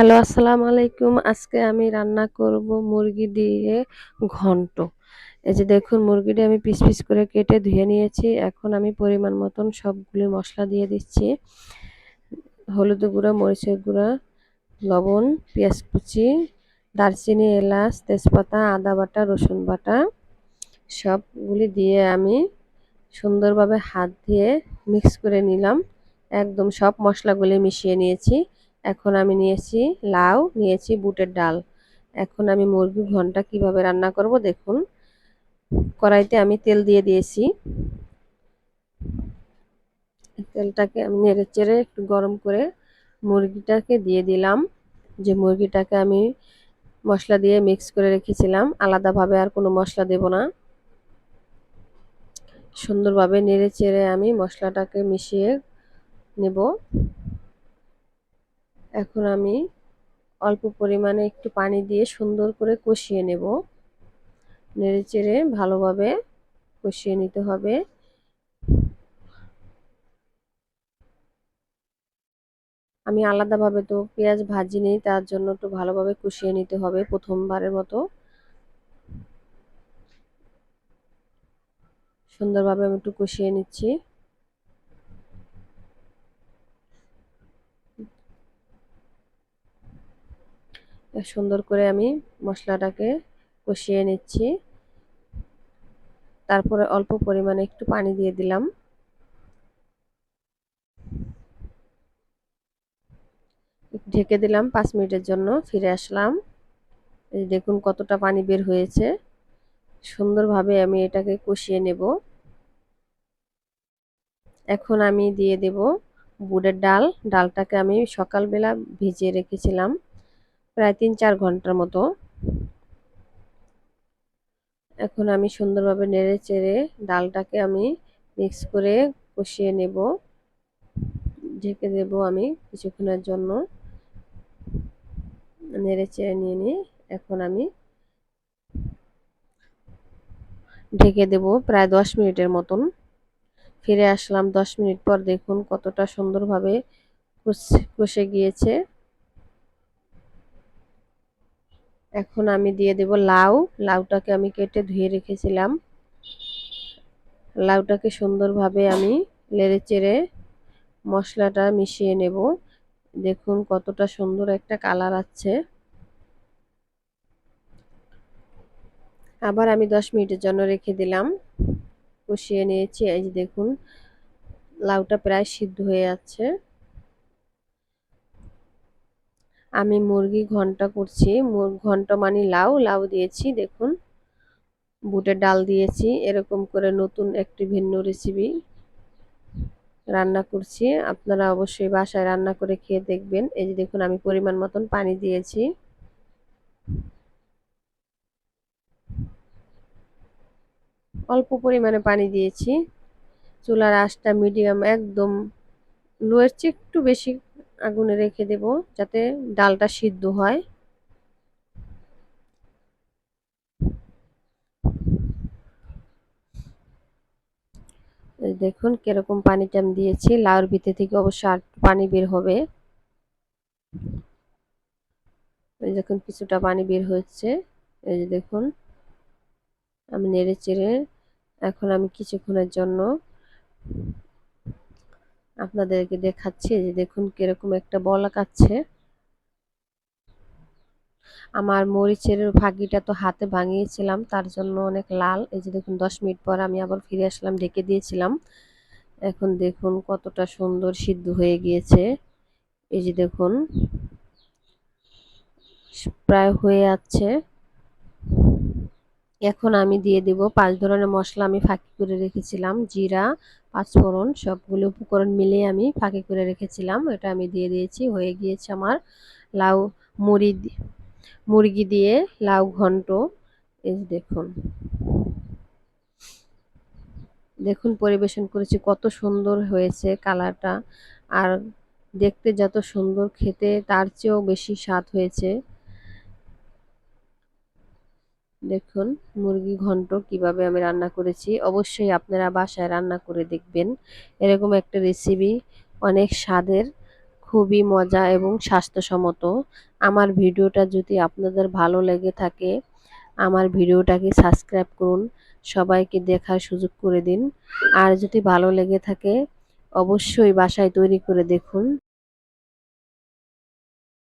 Hello, আসসালামু আলাইকুম। আজকে আমি রান্না করব মুরগি দিয়ে ঘন্ট। এই যে দেখুন মুরগিটা আমি পিস পিস করে কেটে ধুয়ে নিয়েছি। এখন আমি পরিমাণ মতন সবগুলো মশলা দিয়ে দিচ্ছি। হলুদ গুঁড়া, মরিচের গুঁড়া, লবণ, পেঁয়াজ কুচি, দারচিনি, এলাচ, তেজপাতা, আদা বাটা, রসুন বাটা সবগুলি দিয়ে আমি সুন্দরভাবে হাত দিয়ে মিক্স করে নিলাম। একদম সব মশলাগুলি মিশিয়ে নিয়েছি। এখন আমি নিয়েছি লাউ, নিয়েছি বুটের ডাল। এখন আমি মুরগি ঘন্টা কিভাবে রান্না করব দেখুন। কড়াইতে আমি তেল দিয়ে দিয়েছি। তেলটাকে আমি নেড়েচেড়ে একটু গরম করে মুরগিটাকে দিয়ে দিলাম। যে মুরগিটাকে আমি মশলা দিয়ে মিক্স করে রেখেছিলাম, আলাদাভাবে আর কোনো মশলা দেব না। সুন্দরভাবে নেড়েচেড়ে আমি মশলাটাকে মিশিয়ে নেব। এখন আমি অল্প পরিমাণে একটু পানি দিয়ে সুন্দর করে কষিয়ে নেব। নেড়েচেড়ে ভালোভাবে কষিয়ে নিতে হবে। আমি আলাদাভাবে তো পেঁয়াজ ভাজিনি, তার জন্য একটু ভালোভাবে কষিয়ে নিতে হবে প্রথমবারের মতো। সুন্দরভাবে আমি একটু কষিয়ে নিচ্ছি। সুন্দর করে আমি মশলাটাকে কষিয়ে নিচ্ছি। তারপরে অল্প পরিমাণে একটু পানি দিয়ে দিলাম। ঢেকে দিলাম 5 মিনিটের জন্য। ফিরে আসলাম। এই দেখুন কতটা পানি বের হয়েছে। সুন্দরভাবে আমি এটাকে কষিয়ে নেব। এখন আমি দিয়ে দেব বুটের ডাল। ডালটাকে আমি সকালবেলা ভিজিয়ে রেখেছিলাম প্রায় 3-4 ঘন্টার মতো। এখন আমি সুন্দরভাবে নেড়ে চেড়ে ডালটাকে আমি মিক্স করে কষিয়ে নেব। ঢেকে দেব আমি কিছুক্ষণের জন্য। নেড়ে চেড়ে নিয়ে নিই। এখন আমি ঢেকে দেব প্রায় 10 মিনিটের মতন। ফিরে আসলাম 10 মিনিট পর। দেখুন কতটা সুন্দরভাবে কষে গিয়েছে। এখন আমি দিয়ে দেব লাউ। লাউটাকে আমি কেটে ধুয়ে রেখেছিলাম। লাউটাকে সুন্দরভাবে আমি নেড়েচেড়ে মশলাটা মিশিয়ে নেব। দেখুন কতটা সুন্দর একটা কালার আসছে। আবার আমি 10 মিনিটের জন্য রেখে দিলাম। কষিয়ে নিয়েছি। এই যে দেখুন লাউটা প্রায় সিদ্ধ হয়ে যাচ্ছে। আমি মুরগি ঘন্ট করছি। ঘন্ট মানে লাউ, লাউ দিয়েছি দেখুন। বুটের ডাল দিয়েছি। এরকম করে নতুন একটি ভিন্ন রেসিপি রান্না করছি। আপনারা অবশ্যই বাসায় রান্না করে খেয়ে দেখবেন। এই যে দেখুন আমি পরিমাণ মতন পানি দিয়েছি। অল্প পরিমাণে পানি দিয়েছি। চুলার আঁচটা মিডিয়াম, একদম লোয়ের চেয়ে একটু বেশি আগুনে রেখে দেব যাতে ডালটা সিদ্ধ হয়। এই দেখুন কিরকম পানিটা আমি দিয়েছি। লাউর ভিতর থেকে অবশ্য আর পানি বের হবে। এই দেখুন কিছুটা পানি বের হচ্ছে। এই যে দেখুন আমি নেড়ে চেড়ে এখন আমি কিছুক্ষণের জন্য আপনাদেরকে দেখাচ্ছি। এই যে দেখুন কিরকম একটা বলক আছে। আমার মরিচের ভাগিটা তো হাতে ভাঙিয়েছিলাম, তার জন্য অনেক লাল। এই যে দেখুন 10 মিনিট পর আমি আবার ফিরে আসলাম, ঢেকে দিয়েছিলাম। এখন দেখুন কতটা সুন্দর সিদ্ধ হয়ে গিয়েছে। এই যে দেখুন প্রায় হয়ে যাচ্ছে। এখন আমি দিয়ে দেব 5 ধরনের মশলা আমি ফাঁকি করে রেখেছিলাম। জিরা, পাঁচফোড়ন সবগুলো উপকরণ মিলিয়ে আমি ফাঁকি করে রেখেছিলাম। এটা আমি দিয়ে দিয়েছি। হয়ে গিয়েছে আমার লাউ মুড়ি মুরগি দিয়ে লাউ ঘন্ট। এই দেখুন দেখুন পরিবেশন করেছি কত সুন্দর হয়েছে কালারটা। আর দেখতে যত সুন্দর, খেতে তার চেয়েও বেশি স্বাদ হয়েছে। দেখুন মুরগি ঘন্ট কিভাবে আমি রান্না করেছি। অবশ্যই আপনারা বাসায় রান্না করে দেখবেন। এরকম একটা রেসিপি অনেক স্বাদের, খুবই মজা এবং স্বাস্থ্যসম্মত। আমার ভিডিওটা যদি আপনাদের ভালো লেগে থাকে, আমার ভিডিওটাকে সাবস্ক্রাইব করুন, সবাইকে দেখার সুযোগ করে দিন। আর যদি ভালো লেগে থাকে অবশ্যই বাসায় তৈরি করে দেখুন।